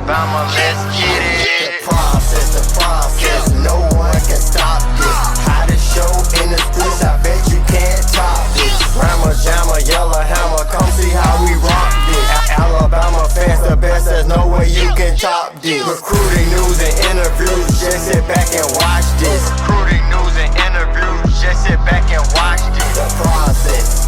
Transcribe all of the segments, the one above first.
Alabama, let's get it. The process, no one can stop this. Hottest show in the streets, I bet you can't top this. Rammer, jammer, yellow hammer, come see how we rock this. Alabama fans the best, there's no way you can top this. Recruiting news and interviews, just sit back and watch this. Recruiting news and interviews, just sit back and watch this. The process.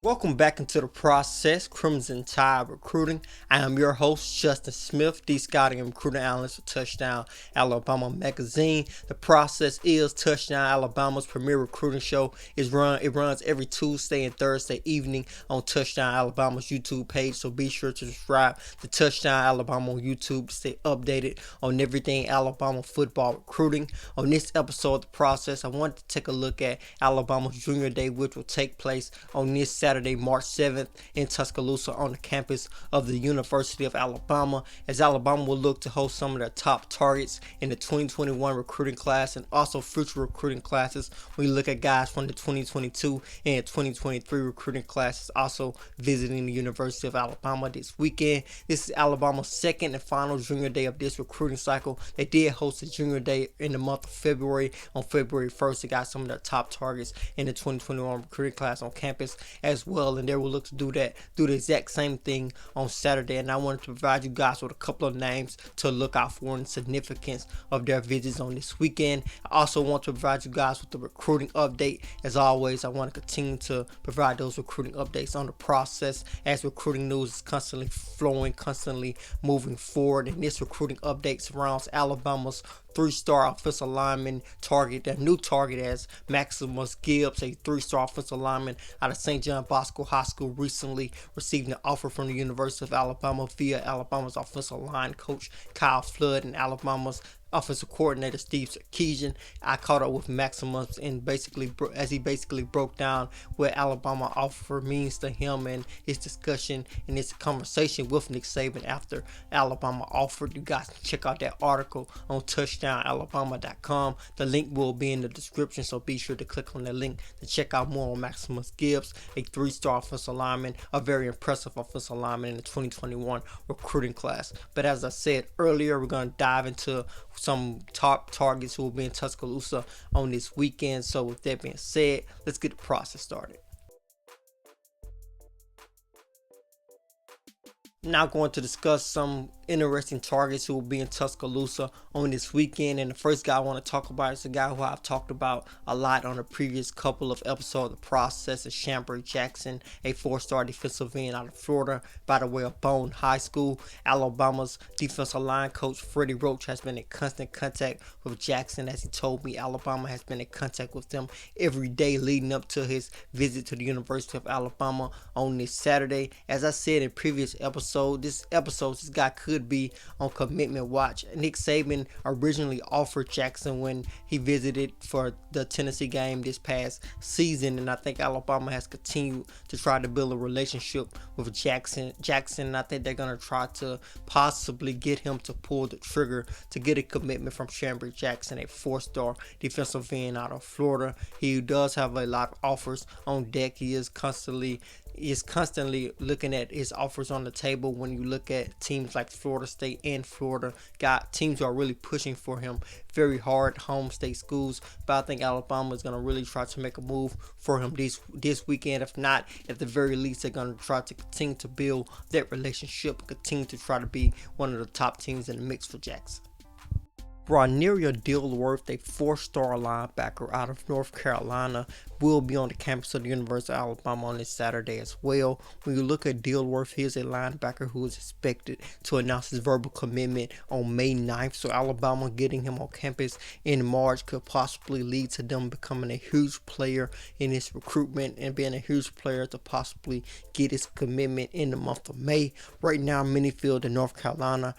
Welcome back into the process, Crimson Tide Recruiting. I am your host, Justin Smith, the scouting and recruiting analyst for Touchdown Alabama magazine. The process is Touchdown Alabama's premier recruiting show. It runs every Tuesday and Thursday evening on Touchdown Alabama's YouTube page. So be sure to subscribe to Touchdown Alabama on YouTube to stay updated on everything Alabama football recruiting. On this episode of the process, I wanted to take a look at Alabama's Junior Day, which will take place on this Saturday, March 7th in Tuscaloosa on the campus of the University of Alabama, as Alabama will look to host some of their top targets in the 2021 recruiting class and also future recruiting classes. We look at guys from the 2022 and 2023 recruiting classes also visiting the University of Alabama this weekend. This is Alabama's second and final Junior Day of this recruiting cycle. They did host a Junior Day in the month of February. On February 1st, they got some of their top targets in the 2021 recruiting class on campus as well, and they will look to do the exact same thing on Saturday. And I wanted to provide you guys with a couple of names to look out for and significance of their visits on this weekend. I also want to provide you guys with the recruiting update. As always, I want to continue to provide those recruiting updates on the process as recruiting news is constantly flowing, constantly moving forward. And this recruiting update surrounds Alabama's three-star offensive lineman target, their new target as Maximus Gibbs, a three-star offensive lineman out of St. John Bosco High School, recently received an offer from the University of Alabama via Alabama's offensive line coach Kyle Flood and Alabama's offensive coordinator Steve Sarkisian. I caught up with Maximus and as he broke down what Alabama offer means to him and his discussion and his conversation with Nick Saban after Alabama offered. You guys can check out that article on touchdownalabama.com. The link will be in the description, so be sure to click on that link to check out more on Maximus Gibbs, a three-star offensive lineman, a very impressive offensive lineman in the 2021 recruiting class. But as I said earlier, we're going to dive into some top targets who will be in Tuscaloosa on this weekend. So with that being said, let's get the process started. Now going to discuss some interesting targets who will be in Tuscaloosa on this weekend. And the first guy I want to talk about is a guy who I've talked about a lot on the previous couple of episodes of the process, is Schamberg Jackson, a four-star defensive end out of Florida by the way of Bone High School. Alabama's defensive line coach Freddie Roach has been in constant contact with Jackson. As he told me, Alabama has been in contact with them every day leading up to his visit to the University of Alabama on this Saturday. As I said in previous episodes, this guy could be on commitment watch. Nick Saban originally offered Jackson when he visited for the Tennessee game this past season, and I think Alabama has continued to try to build a relationship with Jackson. And I think they're going to try to possibly get him to pull the trigger to get a commitment from Schamberg Jackson, a four-star defensive end out of Florida. He does have a lot of offers on deck. He is constantly looking at his offers on the table. When you look at teams like Florida State and Florida, got teams who are really pushing for him very hard, home state schools. But I think Alabama is going to really try to make a move for him this weekend. If not, at the very least, they're going to try to continue to build that relationship, continue to try to be one of the top teams in the mix for Jackson. Ronnie Worth, a four-star linebacker out of North Carolina, will be on the campus of the University of Alabama on this Saturday as well. When you look at Dilworth, he is a linebacker who is expected to announce his verbal commitment on May 9th. So Alabama getting him on campus in March could possibly lead to them becoming a huge player in his recruitment and being a huge player to possibly get his commitment in the month of May. Right now, many feel that North Carolina,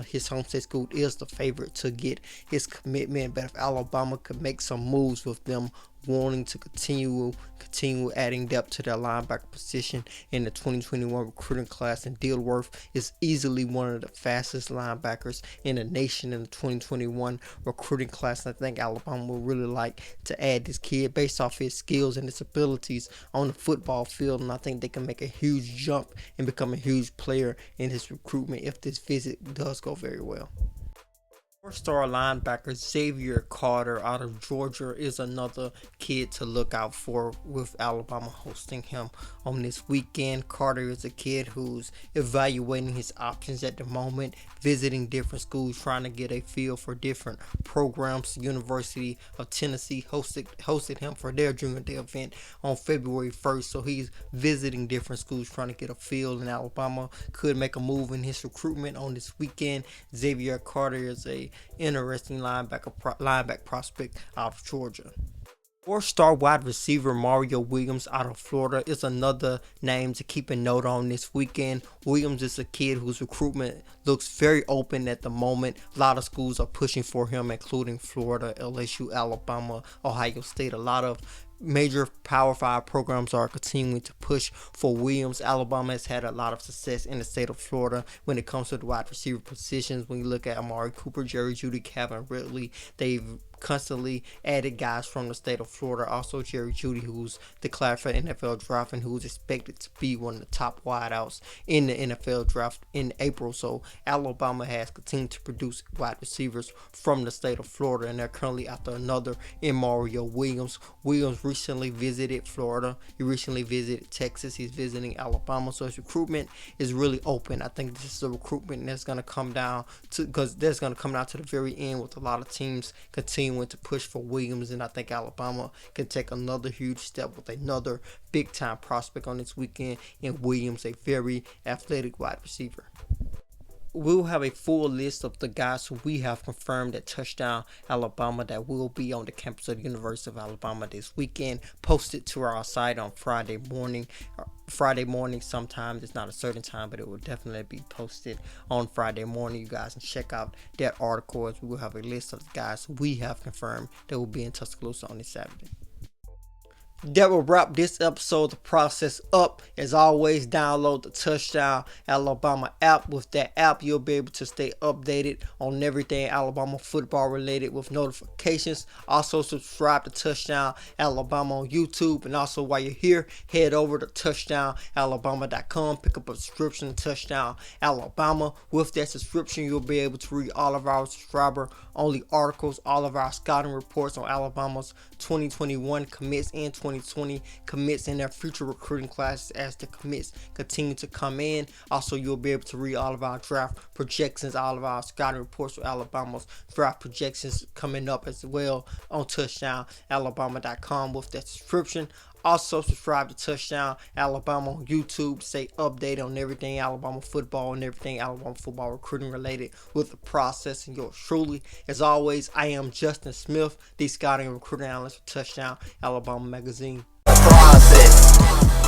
his home state school, is the favorite to get his commitment. But if Alabama could make some moves with them wanting to continue adding depth to their linebacker position in the 2021 recruiting class, and Xavier Worth is easily one of the fastest linebackers in the nation in the 2021 recruiting class. And I think Alabama would really like to add this kid based off his skills and his abilities on the football field, and I think they can make a huge jump and become a huge player in his recruitment if this visit does go very well. Four-star linebacker Xavier Carter out of Georgia is another kid to look out for, with Alabama hosting him on this weekend. Carter is a kid who's evaluating his options at the moment, visiting different schools, trying to get a feel for different programs. The University of Tennessee hosted him for their Junior Day event on February 1st, so he's visiting different schools trying to get a feel, and Alabama could make a move in his recruitment on this weekend. Xavier Carter is a interesting linebacker prospect out of Georgia. Four-star wide receiver Mario Williams out of Florida is another name to keep a note on this weekend. Williams is a kid whose recruitment looks very open at the moment. A lot of schools are pushing for him, including Florida, LSU, Alabama, Ohio State. A lot of major Power 5 programs are continuing to push for Williams. Alabama has had a lot of success in the state of Florida when it comes to the wide receiver positions. When you look at Amari Cooper, Jerry Jeudy, Calvin Ridley, they've constantly added guys from the state of Florida. Also Jerry Jeudy, who's declared for the NFL draft and who's expected to be one of the top wideouts in the NFL draft in April. So Alabama has continued to produce wide receivers from the state of Florida, and they're currently after another in Mario Williams. Williams recently visited Florida. He recently visited Texas. He's visiting Alabama. So his recruitment is really open. I think this is a recruitment that's going to come down to, because that's going to come down to the very end with a lot of teams continuing to push for Williams, and I think Alabama can take another huge step with another big time prospect on this weekend in Williams, a very athletic wide receiver. We'll have a full list of the guys who we have confirmed at Touchdown Alabama that will be on the campus of the University of Alabama this weekend, posted to our site on Friday morning. Sometimes it's not a certain time, but it will definitely be posted on Friday morning. You guys can check out that article, as we will have a list of the guys who we have confirmed that will be in Tuscaloosa on this Saturday. That will wrap this episode of The Process up. As always, download the Touchdown Alabama app. With that app, you'll be able to stay updated on everything Alabama football related with notifications. Also, subscribe to Touchdown Alabama on YouTube. And also, while you're here, head over to touchdownalabama.com. Pick up a subscription to Touchdown Alabama. With that subscription, you'll be able to read all of our subscriber-only articles, all of our scouting reports on Alabama's 2021 commits and 2020 commits in their future recruiting classes as the commits continue to come in. Also, you'll be able to read all of our draft projections, all of our scouting reports for Alabama's draft projections coming up as well on touchdownalabama.com with that subscription. Also, subscribe to Touchdown Alabama on YouTube to stay updated on everything Alabama football and everything Alabama football recruiting related with The Process. And yours truly, as always, I am Justin Smith, the scouting and recruiting analyst for Touchdown Alabama magazine. Process.